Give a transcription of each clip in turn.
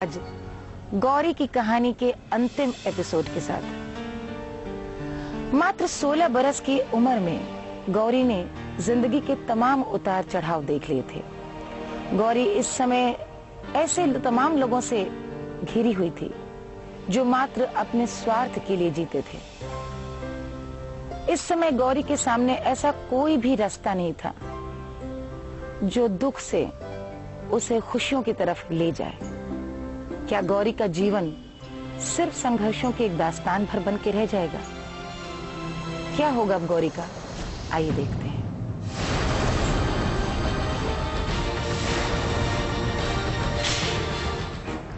आज गौरी की कहानी के अंतिम एपिसोड के साथ। मात्र 16 बरस की उम्र में गौरी ने जिंदगी के तमाम उतार चढ़ाव देख लिए थे। गौरी इस समय ऐसे तमाम लोगों से घिरी हुई थी जो मात्र अपने स्वार्थ के लिए जीते थे। इस समय गौरी के सामने ऐसा कोई भी रास्ता नहीं था जो दुख से उसे खुशियों की तरफ ले जाए। क्या गौरी का जीवन सिर्फ संघर्षों की एक दास्तान भर बन के रह जाएगा? क्या होगा अब गौरी का? आइए देखते हैं।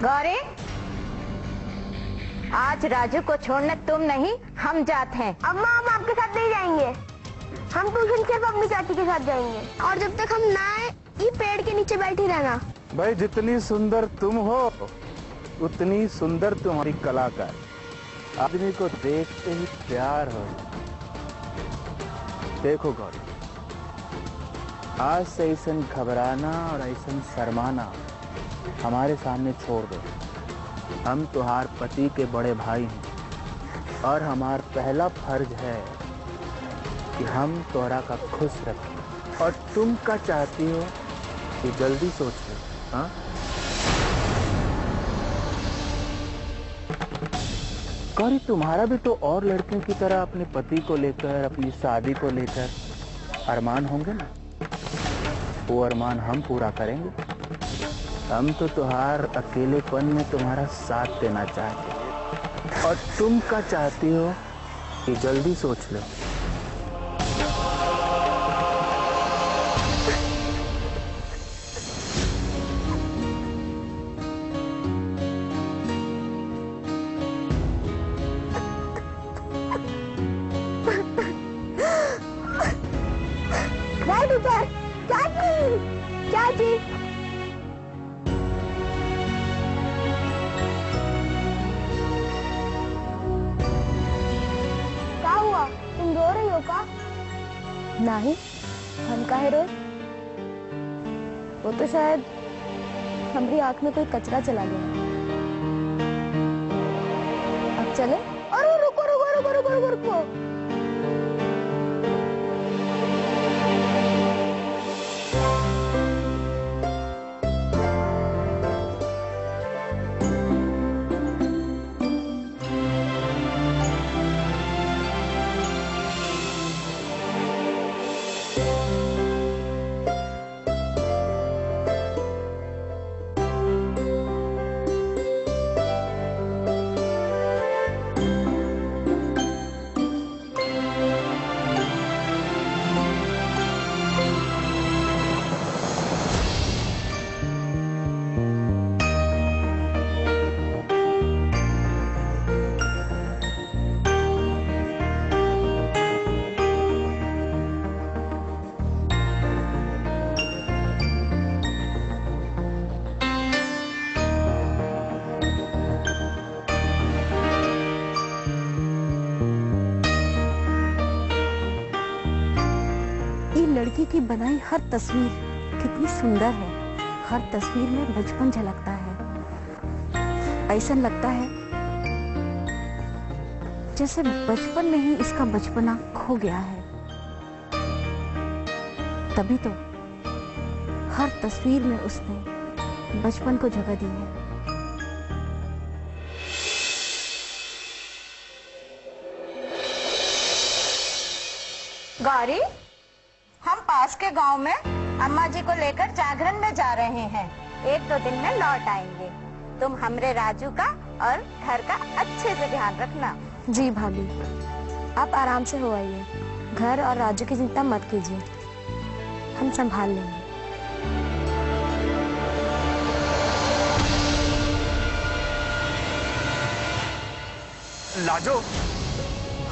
गौरी, आज राजू को छोड़ने तुम नहीं हम जाते हैं। अम्मा, हम आपके साथ नहीं जाएंगे। हम ट्यूशन सिर्फ अपनी चाची के साथ जाएंगे और जब तक हम ना आए ये पेड़ के नीचे बैठी रहना। भाई, जितनी सुंदर तुम हो उतनी सुंदर तुम्हारी कलाकार। आदमी को देखते ही प्यार हो। देखो गौरी, आज से ऐसा घबराना और ऐसा शर्माना हमारे सामने छोड़ दो। हम तुम्हार पति के बड़े भाई हैं और हमारा पहला फर्ज है कि हम तोरा का खुश रखें। और तुम क्या चाहती हो कि जल्दी सोच लो। हाँ, गौरी, तुम्हारा भी तो और लड़कियों की तरह अपने पति को लेकर, अपनी शादी को लेकर अरमान होंगे ना। वो अरमान हम पूरा करेंगे। हम तो तुम्हार अकेलेपन में तुम्हारा साथ देना चाहते हैं और तुम क्या चाहती हो कि जल्दी सोच लो। चाची, क्या हुआ? तुम रो रही हो का? नहीं, हम काहे रोए? वो तो शायद हमारी आंख में कोई कचरा चला गया। अब चले? अरे रुको रुको रुको रुको रुको रुको। लड़की की बनाई हर तस्वीर कितनी सुंदर है। हर तस्वीर में बचपन झलकता है। ऐसा लगता है जैसे बचपन में ही इसका बचपना खो गया है। तभी तो हर तस्वीर में उसने बचपन को जगह दी है। गौरी, हम पास के गांव में अम्मा जी को लेकर जागरण में जा रहे हैं। 1-2 दिन में लौट आएंगे। तुम हमरे राजू का और घर का अच्छे से ध्यान रखना। जी भाभी, आप आराम से हो आइए। घर और राजू की चिंता मत कीजिए, हम संभाल लेंगे। लाजो,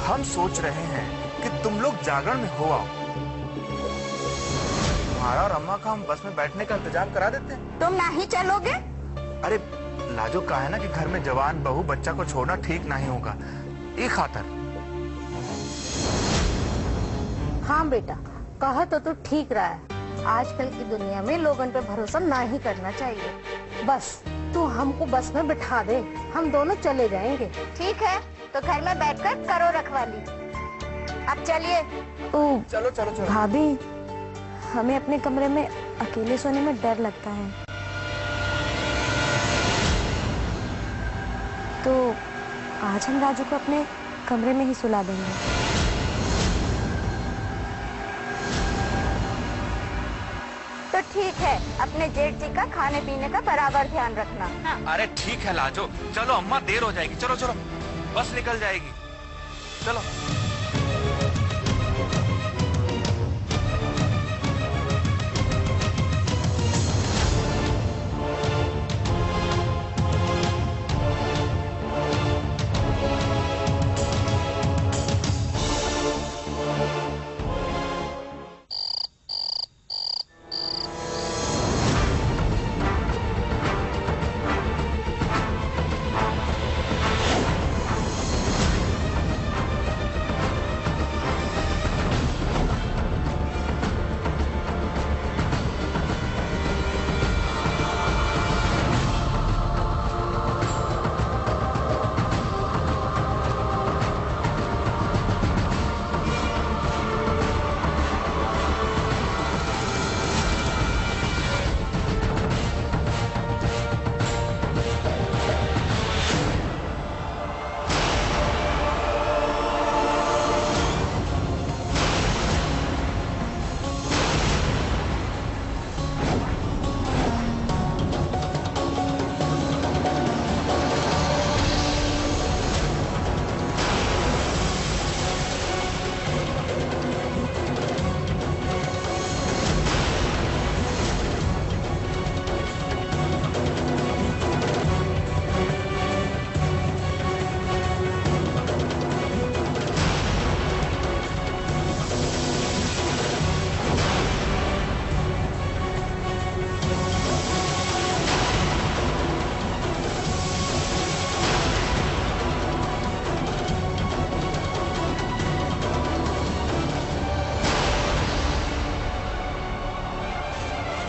हम सोच रहे हैं कि तुम लोग जागरण में हो आओ। तुम्हारा और अम्मा का हम बस में बैठने का इंतजाम करा देते हैं। तुम नहीं चलोगे? अरे लाजो, कहा है ना कि घर में जवान बहू बच्चा को छोड़ना ठीक नहीं होगा। ये खातर। हाँ बेटा, कहा तो तू ठीक रहा है। आजकल की दुनिया में लोगों पे भरोसा ना ही करना चाहिए। बस तू हमको बस में बिठा दे, हम दोनों चले जाएंगे। ठीक है, तो घर में बैठकर करो रखवाली। अब चलिए। ओ चलो चलो चलो। भाभी, हमें अपने कमरे में अकेले सोने में डर लगता है, तो आज हम राजू को अपने कमरे में ही सुला देंगे। तो ठीक है, अपने जेठ जी का खाने पीने का बराबर ध्यान रखना। हाँ। अरे ठीक है लाजो, चलो अम्मा देर हो जाएगी, चलो चलो, बस निकल जाएगी, चलो।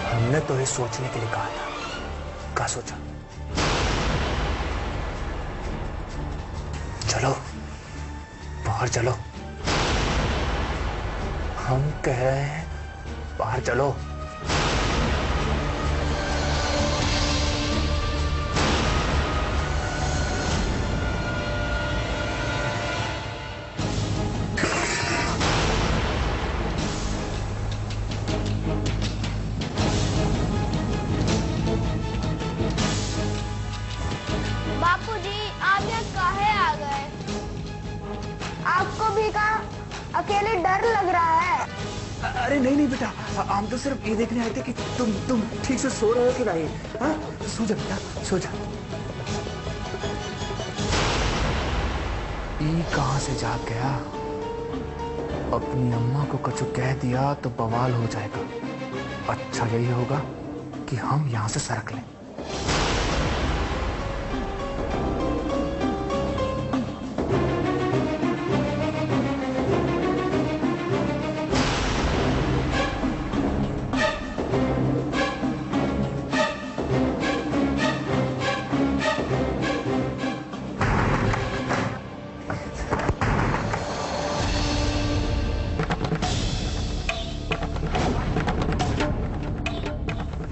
हमने तो ये सोचने के लिए कहा था, क्या सोचा? चलो बाहर चलो, हम कह रहे हैं बाहर चलो। आपको भी कहा अकेले डर लग रहा है? अरे नहीं नहीं बेटा, हम तो सिर्फ ये देखने आए थे कि तुम ठीक से सो रहे हो कि नहीं। हाँ, सो जा बेटा, सो जा। ये कहाँ से जाग गया? अपनी अम्मा को कुछ कह दिया तो बवाल हो जाएगा। अच्छा यही होगा कि हम यहाँ से सरक लें।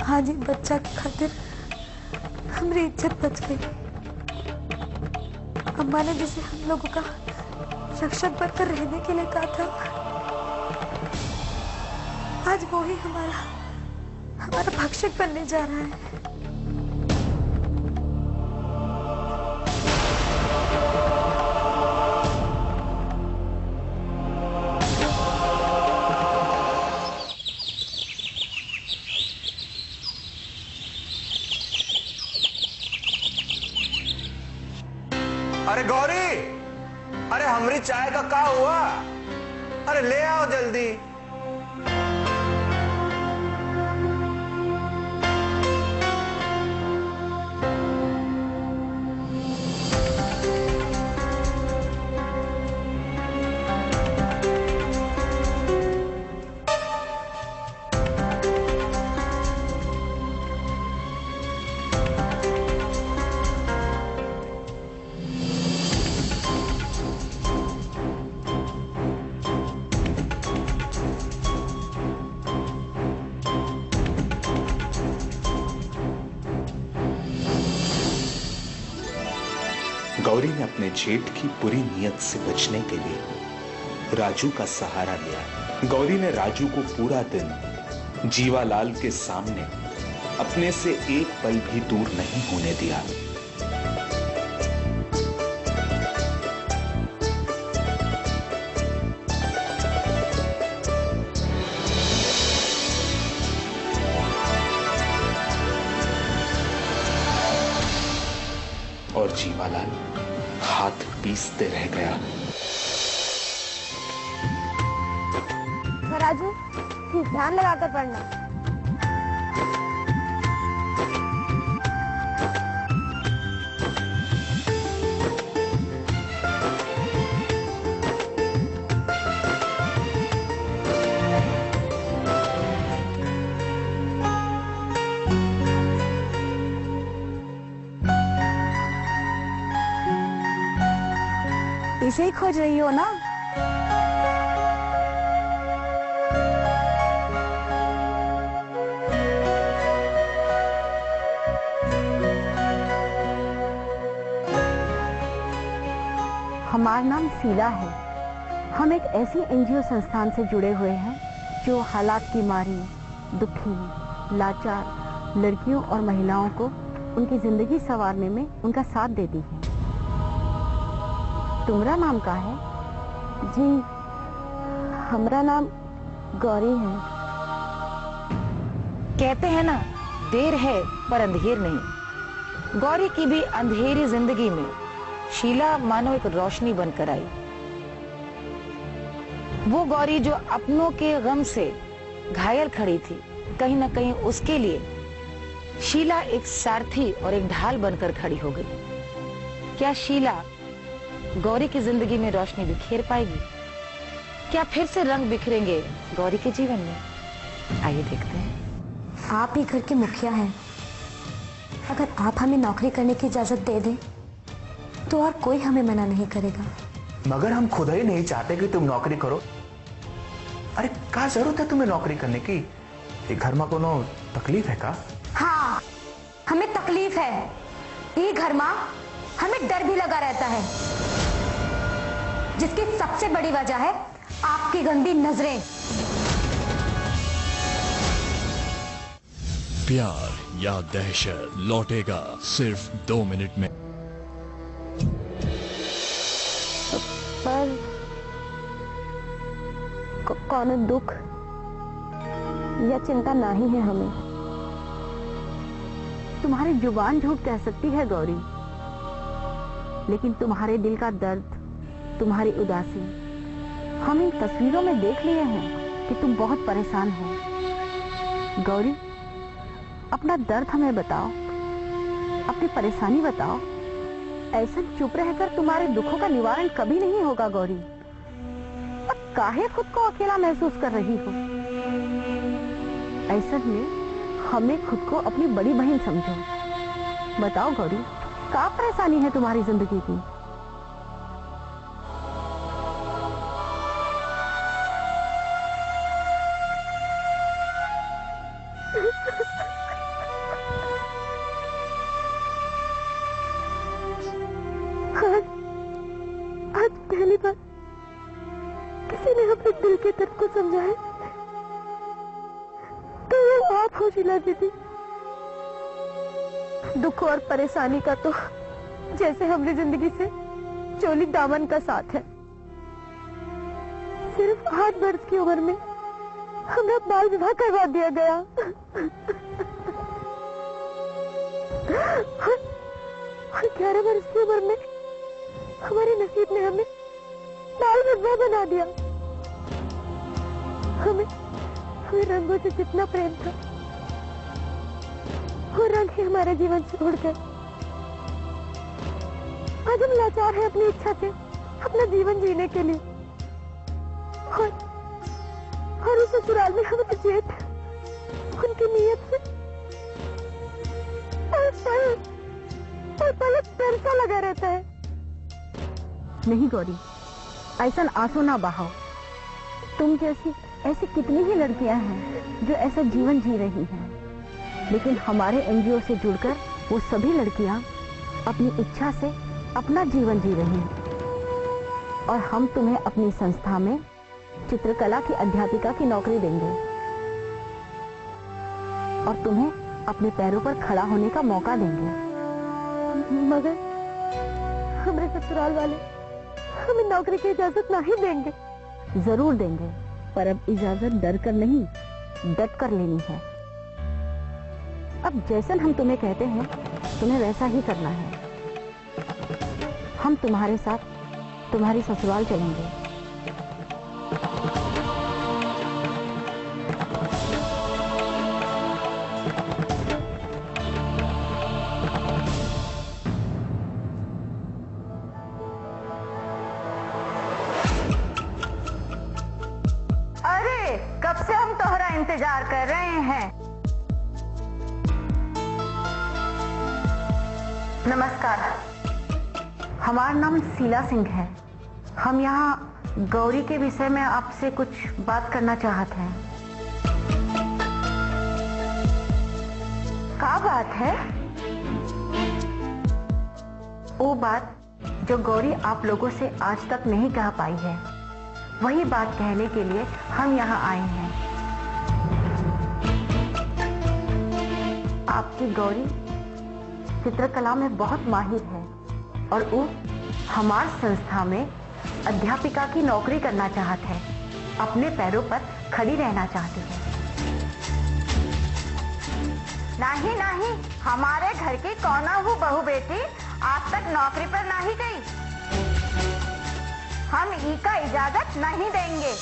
हाँ जी, बच्चा की खातिर हमारी इज्जत बच गई। अम्मा ने जिसे हम लोगों का रक्षक बनकर रहने के लिए कहा था, आज वो ही हमारा भक्षक बनने जा रहा है। अरे गौरी, अरे हमारी चाय का क्या हुआ? अरे ले आओ जल्दी। गौरी ने अपने जेठ की बुरी नीयत से बचने के लिए राजू का सहारा लिया। गौरी ने राजू को पूरा दिन जीवालाल के सामने अपने से एक पल भी दूर नहीं होने दिया। और जीवालाल हाथ पीसते रह गया। राजू, ध्यान लगाकर पढ़ना। इसे ही खोज रही हो ना? हमारा नाम शीला है। हम एक ऐसी एनजीओ संस्थान से जुड़े हुए हैं जो हालात की मारी, दुखी, लाचार लड़कियों और महिलाओं को उनकी जिंदगी संवारने में उनका साथ देती है। तुम्हारा नाम क्या है? जी, हमारा नाम गौरी है। कहते हैं ना, देर है पर अंधेर नहीं। गौरी की भी अंधेरी जिंदगी में शीला मानो एक रोशनी बनकर आई। वो गौरी जो अपनों के गम से घायल खड़ी थी, कहीं ना कहीं उसके लिए शीला एक सारथी और एक ढाल बनकर खड़ी हो गई। क्या शीला गौरी की जिंदगी में रोशनी बिखेर पाएगी? क्या फिर से रंग बिखरेंगे गौरी के जीवन में? आइए देखते हैं। आप ही घर के मुखिया हैं। अगर आप हमें नौकरी करने की इजाजत दे दें तो और कोई हमें मना नहीं करेगा। मगर हम खुद ही नहीं चाहते कि तुम नौकरी करो। अरे क्या जरूरत है तुम्हें नौकरी करने की? ये घर में कोनो तकलीफ है का? हाँ, हमें तकलीफ है। ये घर में हमें डर भी लगा रहता है, जिसकी सबसे बड़ी वजह है आपकी गंदी नजरें। प्यार या दहशत लौटेगा सिर्फ 2 मिनट में। पर कौन दुख या चिंता नहीं है हमें। तुम्हारी जुबान झूठ कह सकती है गौरी, लेकिन तुम्हारे दिल का दर्द, तुम्हारी उदासी हम इन तस्वीरों में देख लिए हैं कि तुम बहुत परेशान हो। गौरी, अपना दर्द हमें बताओ, अपनी परेशानी बताओ। ऐसा चुप रहकर तुम्हारे दुखों का निवारण कभी नहीं होगा गौरी। और काहे खुद को अकेला महसूस कर रही हो? ऐसा में हमें खुद को अपनी बड़ी बहन समझो। बताओ गौरी, क्या परेशानी है तुम्हारी जिंदगी की? आज पहली बार किसी ने अपने दिल के दर्द को समझा है, तो वो आप हो शीला दीदी। दुख और परेशानी का तो जैसे हमारी जिंदगी से चोली दामन का साथ है। सिर्फ 8 वर्ष की उम्र में हमें बाल विवाह करवा दिया गया। और 11 वर्ष की उम्र में हमारे नसीब ने हमें बाल विधवा बना दिया। हमें रंगों से जितना प्रेम था, वो रंग ही हमारे जीवन से उड़ गए। आज हम लाचार हैं अपनी इच्छा से अपना जीवन जीने के लिए। और उस ससुराल में हमारे जेठ उनकी नीयत से पल पैसा लगा रहता है। नहीं गौरी, ऐसा आंसू ना बहाओ। तुम जैसी ऐसी कितनी ही लड़कियां हैं जो ऐसा जीवन जी रही हैं, लेकिन हमारे एनजीओ से जुड़कर वो सभी लड़कियां अपनी इच्छा से अपना जीवन जी रही हैं और हम तुम्हें अपनी संस्था में चित्रकला की अध्यापिका की नौकरी देंगे और तुम्हें अपने पैरों पर खड़ा होने का मौका देंगे। मगर हमारे ससुराल वाले हमें नौकरी की इजाजत नहीं देंगे। जरूर देंगे, पर अब इजाजत डर कर नहीं, डट कर लेनी है। अब जैसन हम तुम्हें कहते हैं तुम्हें वैसा ही करना है। हम तुम्हारे साथ तुम्हारी ससुराल चलेंगे। अरे कब से हम तोहरा इंतजार कर रहे हैं। नमस्कार, हमारा नाम शीला सिंह है। हम यहाँ गौरी के विषय में आपसे कुछ बात करना चाहते हैं। क्या बात है? वो बात जो गौरी आप लोगों से आज तक नहीं कह पाई है, वही बात कहने के लिए हम यहाँ आए हैं। आपकी गौरी चित्रकला में बहुत माहिर है और वो हमारी संस्था में अध्यापिका की नौकरी करना चाहते हैं, अपने पैरों पर खड़ी रहना चाहती है। नहीं नहीं, हमारे घर की कौना हूँ बहू बेटी आज तक नौकरी पर नहीं गई। हम इसका इजाजत नहीं देंगे।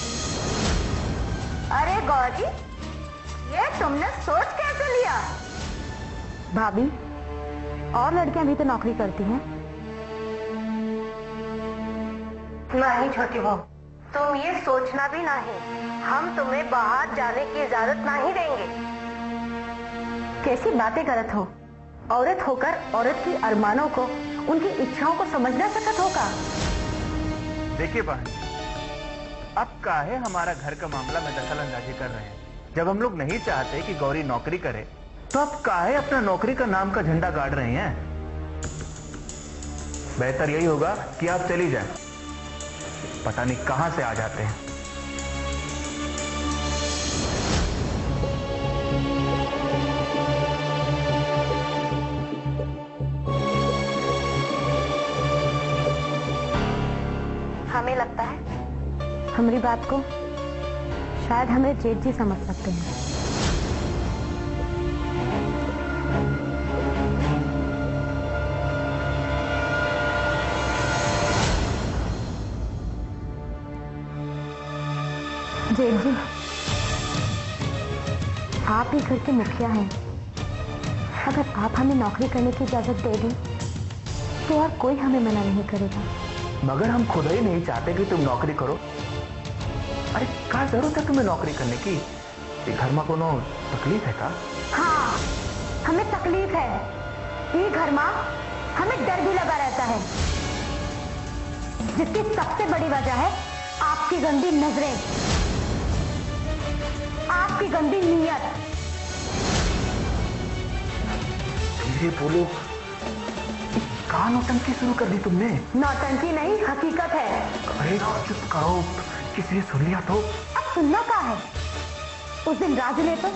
अरे गौरी, ये तुमने सोच कैसे लिया? भाभी, और लड़कियां भी तो नौकरी करती हैं। नहीं छोटी बहू, तुम ये सोचना भी नहीं। हम तुम्हें बाहर जाने की इजाजत नहीं देंगे। कैसी बातें करत हो? औरत होकर औरत की अरमानों को, उनकी इच्छाओं को समझ ना सकत होगा। देखिए बहन, अब काहे हमारा घर का मामला में दखल अंदाजी कर रहे हैं? जब हम लोग नहीं चाहते कि गौरी नौकरी करे, तो अब काहे अपना नौकरी का नाम का झंडा गाड़ रहे हैं? बेहतर यही होगा कि आप चली जाएं। पता नहीं कहां से आ जाते हैं। हमें लगता है हमारी बात को शायद हमें जेठ जी समझ सकते हैं। जेठ जी, आप ही घर के मुखिया हैं। अगर आप हमें नौकरी करने की इजाजत दे दें तो और कोई हमें मना नहीं करेगा। मगर हम खुद ही नहीं चाहते कि तुम नौकरी करो। अरे क्या जरूरत है तुम्हें नौकरी करने की? ये घर में कोनो तकलीफ है का? हाँ, हमें तकलीफ है। ये घर में हमें डर भी लगा रहता है, जिसकी सबसे बड़ी वजह है आपकी गंदी नजरें, आपकी गंदी नीयत। धीरे बोलो, कहाँ नौटंकी शुरू कर दी तुमने? नौटंकी नहीं, हकीकत है। अरे चुप करो, किसी ने सुन लिया तो? अब सुनना क्या है? उस दिन राजू ने तो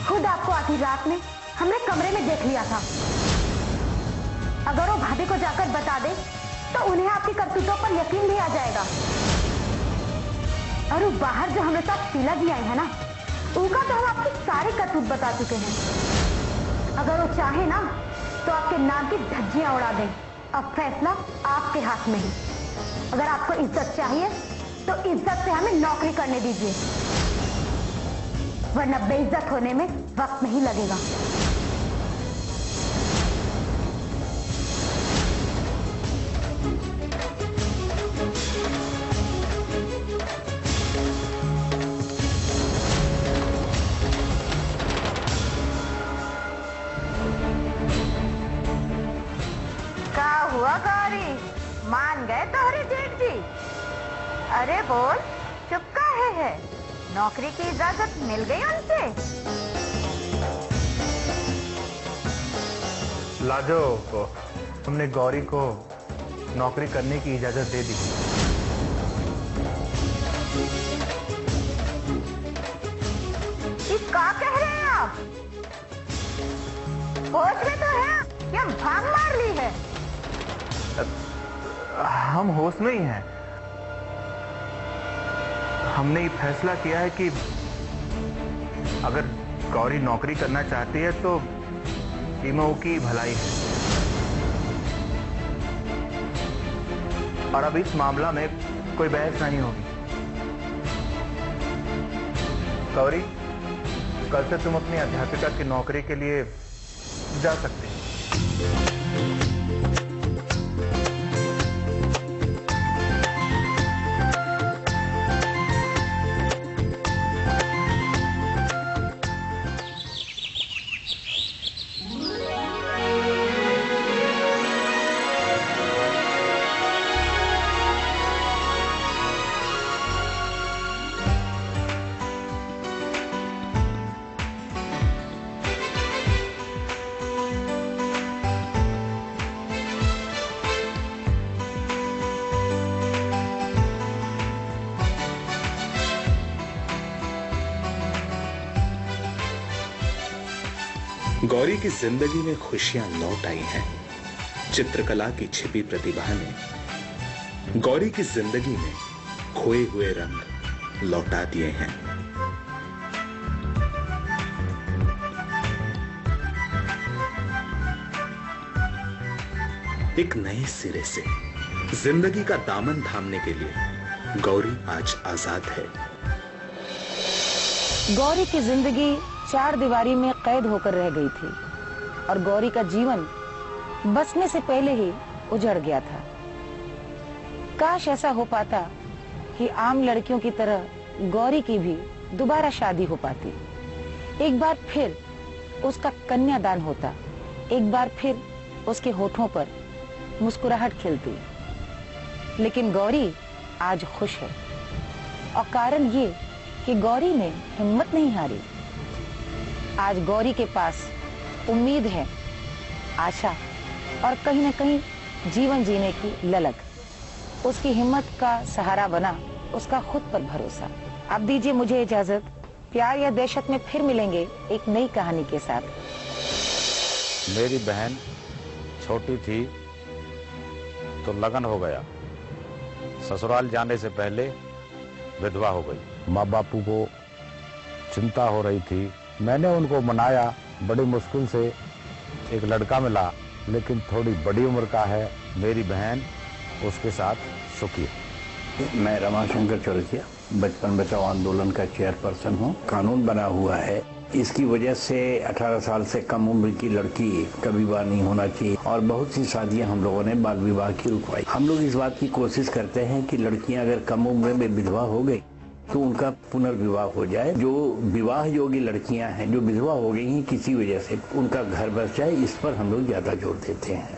खुद आपको आधी रात में हमने कमरे में देख लिया था। अगर वो भाभी को जाकर बता दे तो उन्हें आपकी करतूतों पर यकीन भी आ जाएगा। और वो बाहर जो हमें साथ शीला जी आई है ना, उनका तो हम आपकी सारी करतूत बता चुके हैं। अगर वो चाहे ना तो आपके नाम की धज्जियां उड़ा दें। अब फैसला आपके हाथ में है। अगर आपको इज्जत चाहिए तो इज्जत से हमें नौकरी करने दीजिए, वरना बेइज्जत होने में वक्त नहीं लगेगा। क्या हुआ गौरी, मान गए तोहरे जेठ जी? अरे बोल, चुप काहे है? नौकरी की इजाजत मिल गई उनसे? लाजो को, तुमने गौरी को नौकरी करने की इजाजत दे दी। क्या कह रहे हैं आप? होश में तो है या भाग मार ली है? हम होश में ही हैं। हमने ये फैसला किया है कि अगर गौरी नौकरी करना चाहती है तो तीनों की भलाई है। और अब इस मामला में कोई बहस नहीं होगी। गौरी, कल से तुम अपनी अध्यापिका की नौकरी के लिए जा सकते हो। गौरी की जिंदगी में खुशियां लौट आई हैं। चित्रकला की छिपी प्रतिभा ने गौरी की जिंदगी में खोए हुए रंग लौटा दिए हैं। एक नए सिरे से जिंदगी का दामन थामने के लिए गौरी आज आजाद है। गौरी की जिंदगी चार दीवारी में कैद होकर रह गई थी और गौरी का जीवन बसने से पहले ही उजड़ गया था। काश ऐसा हो पाता कि आम लड़कियों की तरह गौरी की भी दोबारा शादी हो पाती, एक बार फिर उसका कन्यादान होता, एक बार फिर उसके होठों पर मुस्कुराहट खिलती। लेकिन गौरी आज खुश है और कारण ये कि गौरी ने हिम्मत नहीं हारी। आज गौरी के पास उम्मीद है, आशा और कहीं न कहीं जीवन जीने की ललक। उसकी हिम्मत का सहारा बना उसका खुद पर भरोसा। अब दीजिए मुझे इजाजत। प्यार या दहशत में फिर मिलेंगे एक नई कहानी के साथ। मेरी बहन छोटी थी तो लगन हो गया। ससुराल जाने से पहले विधवा हो गई। माँ बापू को चिंता हो रही थी। मैंने उनको मनाया, बड़ी मुश्किल से एक लड़का मिला, लेकिन थोड़ी बड़ी उम्र का है। मेरी बहन उसके साथ सुखी है। मैं रमाशंकर चौरसिया बचपन बचाओ आंदोलन का चेयरपर्सन हूँ। कानून बना हुआ है, इसकी वजह से 18 साल से कम उम्र की लड़की का विवाह नहीं होना चाहिए और बहुत सी शादियां हम लोगों ने बाल विवाह की रुकवाई। हम लोग इस बात की कोशिश करते हैं कि लड़कियां अगर कम उम्र में विधवा हो गई तो उनका पुनर्विवाह हो जाए। जो विवाह योग्य लड़कियां हैं जो विधवा हो गई हैं किसी वजह से, उनका घर बस जाए, इस पर हम लोग ज्यादा जोर देते हैं।